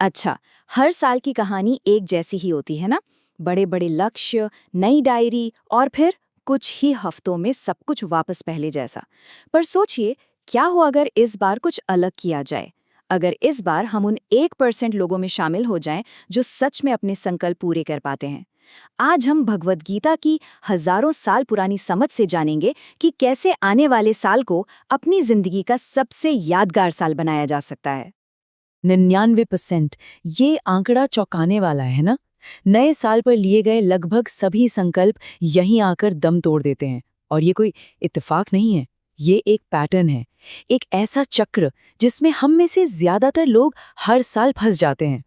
अच्छा, हर साल की कहानी एक जैसी ही होती है ना? बड़े बड़े लक्ष्य, नई डायरी और फिर कुछ ही हफ्तों में सब कुछ वापस पहले जैसा। पर सोचिए, क्या हो अगर इस बार कुछ अलग किया जाए? अगर इस बार हम उन 1% लोगों में शामिल हो जाएं जो सच में अपने संकल्प पूरे कर पाते हैं। आज हम भगवद गीता की हजारों साल पुरानी समझ से जानेंगे कि कैसे आने वाले साल को अपनी जिंदगी का सबसे यादगार साल बनाया जा सकता है। 99%। ये आंकड़ा चौंकाने वाला है ना। नए साल पर लिए गए लगभग सभी संकल्प यहीं आकर दम तोड़ देते हैं। और ये कोई इत्तेफाक नहीं है, ये एक पैटर्न है, एक ऐसा चक्र जिसमें हम में से ज्यादातर लोग हर साल फंस जाते हैं।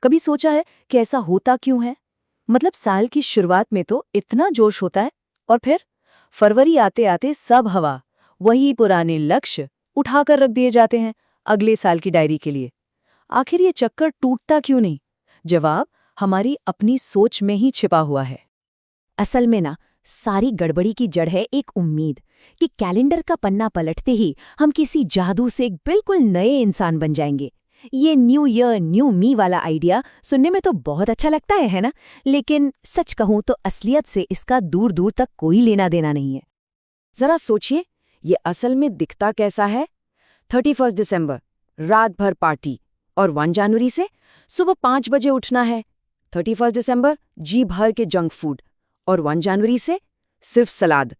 कभी सोचा है कि ऐसा होता क्यों है? मतलब साल की शुरुआत में तो इतना जोश होता है और फिर फरवरी आते आते सब हवा, वही पुराने लक्ष्य उठाकर रख दिए जाते हैं अगले साल की डायरी के लिए। आखिर ये चक्कर टूटता क्यों नहीं? जवाब हमारी अपनी सोच में ही छिपा हुआ है। असल में ना, सारी गड़बड़ी की जड़ है एक उम्मीद कि कैलेंडर का पन्ना पलटते ही हम किसी जादू से एक बिल्कुल नए इंसान बन जाएंगे। ये न्यू ईयर न्यू मी वाला आइडिया सुनने में तो बहुत अच्छा लगता है ना? लेकिन सच कहूं तो असलियत से इसका दूर दूर तक कोई लेना देना नहीं है। जरा सोचिए, ये असल में दिखता कैसा है? 31 दिसंबर रात भर पार्टी, और 1 जनवरी से सुबह 5 बजे उठना है। 31 दिसंबर जी भर के जंक फूड, और 1 जनवरी से सिर्फ सलाद।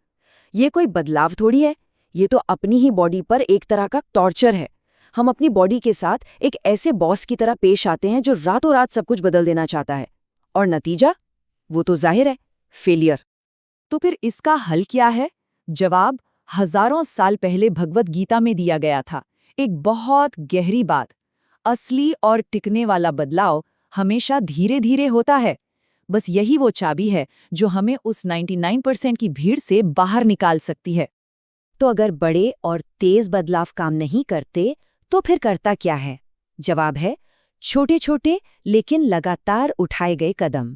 ये कोई बदलाव थोड़ी है, ये तो अपनी ही बॉडी पर एक तरह का टॉर्चर है। हम अपनी बॉडी के साथ एक ऐसे बॉस की तरह पेश आते हैं जो रातों रात सब कुछ बदल देना चाहता है, और नतीजा वो तो जाहिर है, फेलियर। तो फिर इसका हल क्या है? जवाब हजारों साल पहले भगवद गीता में दिया गया था। एक बहुत गहरी बात, असली और टिकने वाला बदलाव हमेशा धीरे धीरे होता है। बस यही वो चाबी है जो हमें उस 99% की भीड़ से बाहर निकाल सकती है। तो अगर बड़े और तेज बदलाव काम नहीं करते तो फिर करता क्या है? जवाब है छोटे छोटे लेकिन लगातार उठाए गए कदम।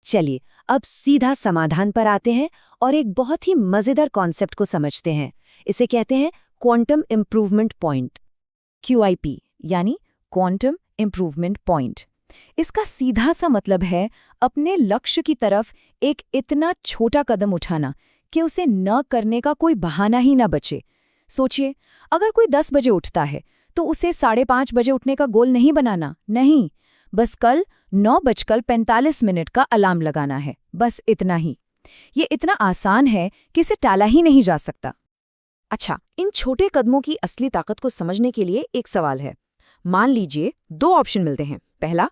चलिए अब सीधा समाधान पर आते हैं और एक बहुत ही मजेदार कॉन्सेप्ट को समझते हैं। इसे कहते हैं क्वांटम इम्प्रूवमेंट पॉइंट, QIP यानी क्वांटम इम्प्रूवमेंट पॉइंट। इसका सीधा सा मतलब है अपने लक्ष्य की तरफ एक इतना छोटा कदम उठाना कि उसे न करने का कोई बहाना ही ना बचे। सोचिए, अगर कोई 10 बजे उठता है तो उसे 5:30 बजे उठने का गोल नहीं बनाना, नहीं, बस कल 9:45 का अलार्म लगाना है, बस इतना ही। ये इतना आसान है कि इसे टाला ही नहीं जा सकता। अच्छा, इन छोटे कदमों की असली ताकत को समझने के लिए एक सवाल है। मान लीजिए 2 ऑप्शन मिलते हैं। पहला,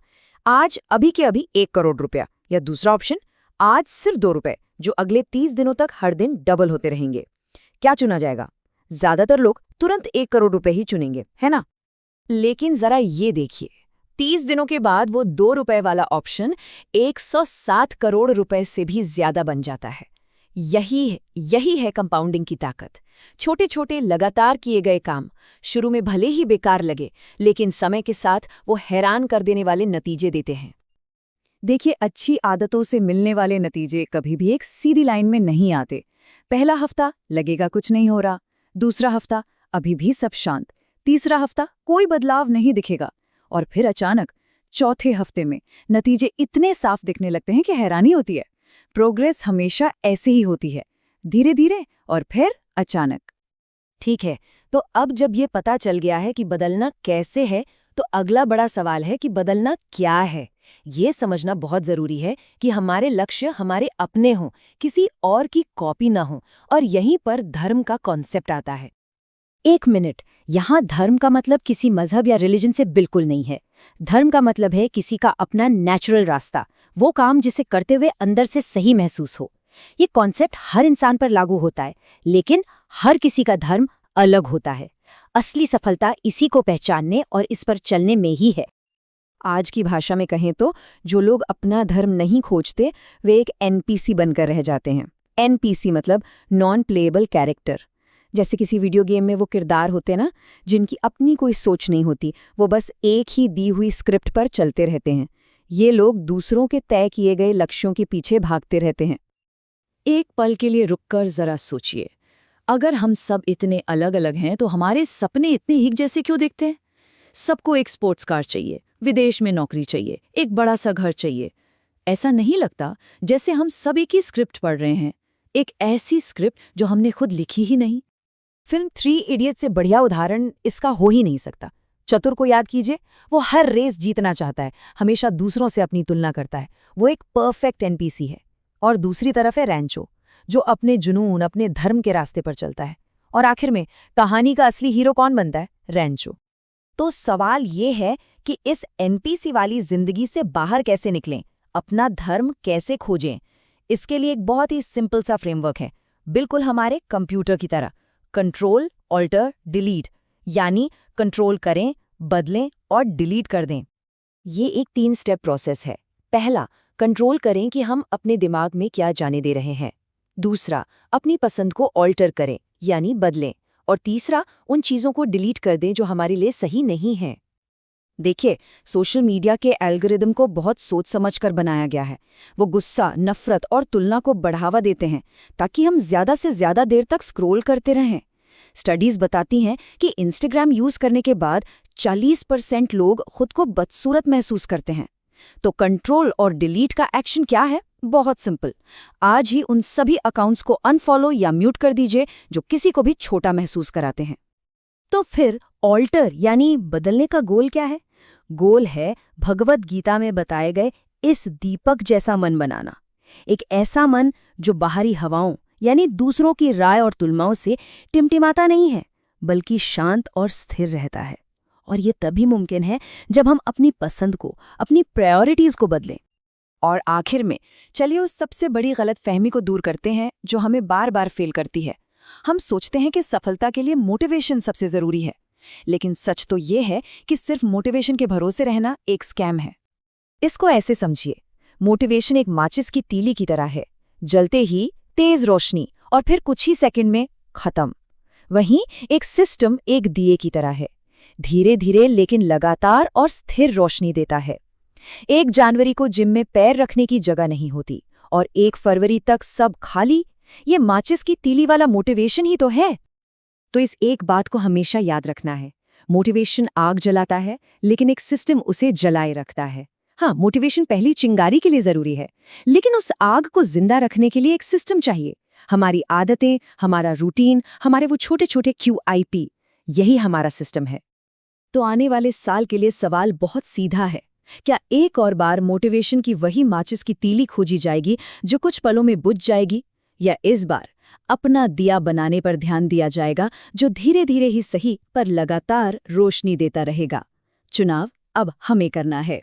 आज अभी के अभी 1 करोड़ रुपया, या दूसरा ऑप्शन, आज सिर्फ 2 रुपए जो अगले 30 दिनों तक हर दिन डबल होते रहेंगे। क्या चुना जाएगा? ज्यादातर लोग तुरंत 1 करोड़ रुपए ही चुनेंगे, है ना? लेकिन जरा ये देखिए, 30 दिनों के बाद वो 2 रुपए वाला ऑप्शन 107 करोड़ रुपए से भी ज्यादा बन जाता है। यही है कंपाउंडिंग की ताकत। छोटे छोटे लगातार किए गए काम शुरू में भले ही बेकार लगे, लेकिन समय के साथ वो हैरान कर देने वाले नतीजे देते हैं। देखिए, अच्छी आदतों से मिलने वाले नतीजे कभी भी एक सीधी लाइन में नहीं आते। पहला हफ्ता लगेगा कुछ नहीं हो रहा, दूसरा हफ्ता अभी भी सब शांत, तीसरा हफ्ता कोई बदलाव नहीं दिखेगा, और फिर अचानक चौथे हफ्ते में नतीजे इतने साफ दिखने लगते हैं कि हैरानी होती है। प्रोग्रेस हमेशा ऐसे ही होती है, धीरे धीरे और फिर अचानक। ठीक है, तो अब जब ये पता चल गया है कि बदलना कैसे है, तो अगला बड़ा सवाल है कि बदलना क्या है। ये समझना बहुत जरूरी है कि हमारे लक्ष्य हमारे अपने हों, किसी और की कॉपी ना हो, और यहीं पर धर्म का कॉन्सेप्ट आता है। 1 मिनट, यहाँ धर्म का मतलब किसी मजहब या रिलीजन से बिल्कुल नहीं है। धर्म का मतलब है किसी का अपना नेचुरल रास्ता, वो काम जिसे करते हुए अंदर से सही महसूस हो। ये कॉन्सेप्ट हर इंसान पर लागू होता है, लेकिन हर किसी का धर्म अलग होता है। असली सफलता इसी को पहचानने और इस पर चलने में ही है। आज की भाषा में कहें तो जो लोग अपना धर्म नहीं खोजते, वे एक NPC बनकर रह जाते हैं। NPC मतलब नॉन प्लेएबल कैरेक्टर। जैसे किसी वीडियो गेम में वो किरदार होते ना, जिनकी अपनी कोई सोच नहीं होती, वो बस एक ही दी हुई स्क्रिप्ट पर चलते रहते हैं। ये लोग दूसरों के तय किए गए लक्ष्यों के पीछे भागते रहते हैं। एक पल के लिए रुककर जरा सोचिए, अगर हम सब इतने अलग अलग हैं तो हमारे सपने इतने एक जैसे क्यों दिखते हैं? सबको एक स्पोर्ट्स कार चाहिए, विदेश में नौकरी चाहिए, एक बड़ा सा घर चाहिए। ऐसा नहीं लगता जैसे हम सब एक ही स्क्रिप्ट पढ़ रहे हैं, एक ऐसी स्क्रिप्ट जो हमने खुद लिखी ही नहीं। फिल्म 3 इडियट से बढ़िया उदाहरण इसका हो ही नहीं सकता। चतुर को याद कीजिए, वो हर रेस जीतना चाहता है, हमेशा दूसरों से अपनी तुलना करता है, वो एक परफेक्ट एनपीसी है। और दूसरी तरफ है रैंचो, जो अपने जुनून, अपने धर्म के रास्ते पर चलता है। और आखिर में कहानी का असली हीरो कौन बनता है? रैंचो। तो सवाल ये है कि इस एनपीसी वाली जिंदगी से बाहर कैसे निकलें, अपना धर्म कैसे खोजें? इसके लिए एक बहुत ही सिंपल सा फ्रेमवर्क है, बिल्कुल हमारे कंप्यूटर की तरह। कंट्रोल, ऑल्टर, डिलीट, यानी कंट्रोल करें, बदलें और डिलीट कर दें। ये एक 3 स्टेप प्रोसेस है। पहला, कंट्रोल करें कि हम अपने दिमाग में क्या जाने दे रहे हैं। दूसरा, अपनी पसंद को ऑल्टर करें, यानी बदलें। और तीसरा, उन चीज़ों को डिलीट कर दें जो हमारे लिए सही नहीं हैं। देखिए, सोशल मीडिया के एल्गोरिदम को बहुत सोच समझकर बनाया गया है। वो गुस्सा, नफरत और तुलना को बढ़ावा देते हैं ताकि हम ज़्यादा से ज़्यादा देर तक स्क्रॉल करते रहें। स्टडीज़ बताती हैं कि इंस्टाग्राम यूज़ करने के बाद 40% लोग खुद को बदसूरत महसूस करते हैं। तो कंट्रोल और डिलीट का एक्शन क्या है? बहुत सिंपल। आज ही उन सभी अकाउंट्स को अनफॉलो या म्यूट कर दीजिए जो किसी को भी छोटा महसूस कराते हैं। तो फिर ऑल्टर यानी बदलने का गोल क्या है? गोल है भगवद गीता में बताए गए इस दीपक जैसा मन बनाना। एक ऐसा मन जो बाहरी हवाओं यानी दूसरों की राय और तुलनाओं से टिमटिमाता नहीं है, बल्कि शांत और स्थिर रहता है। और ये तभी मुमकिन है जब हम अपनी पसंद को, अपनी प्रायोरिटीज को बदलें। और आखिर में चलिए उस सबसे बड़ी गलतफहमी को दूर करते हैं जो हमें बार बार फेल करती है। हम सोचते हैं कि सफलता के लिए मोटिवेशन सबसे जरूरी है, लेकिन सच तो ये है कि सिर्फ मोटिवेशन के भरोसे रहना एक स्कैम है। इसको ऐसे समझिए, मोटिवेशन एक माचिस की तीली की तरह है, जलते ही तेज रोशनी और फिर कुछ ही सेकंड में खत्म। वहीं एक सिस्टम एक दिए की तरह है, धीरे धीरे लेकिन लगातार और स्थिर रोशनी देता है। 1 जनवरी को जिम में पैर रखने की जगह नहीं होती और 1 फरवरी तक सब खाली। ये माचिस की तीली वाला मोटिवेशन ही तो है। तो इस एक बात को हमेशा याद रखना है, मोटिवेशन आग जलाता है, लेकिन एक सिस्टम उसे जलाए रखता है। हाँ, मोटिवेशन पहली चिंगारी के लिए जरूरी है, लेकिन उस आग को जिंदा रखने के लिए एक सिस्टम चाहिए। हमारी आदतें, हमारा रूटीन, हमारे वो छोटे छोटे QIP, यही हमारा सिस्टम है। तो आने वाले साल के लिए सवाल बहुत सीधा है, क्या एक और बार मोटिवेशन की वही माचिस की तीली खोजी जाएगी जो कुछ पलों में बुझ जाएगी, या इस बार अपना दिया बनाने पर ध्यान दिया जाएगा जो धीरे धीरे ही सही पर लगातार रोशनी देता रहेगा? चुनाव अब हमें करना है।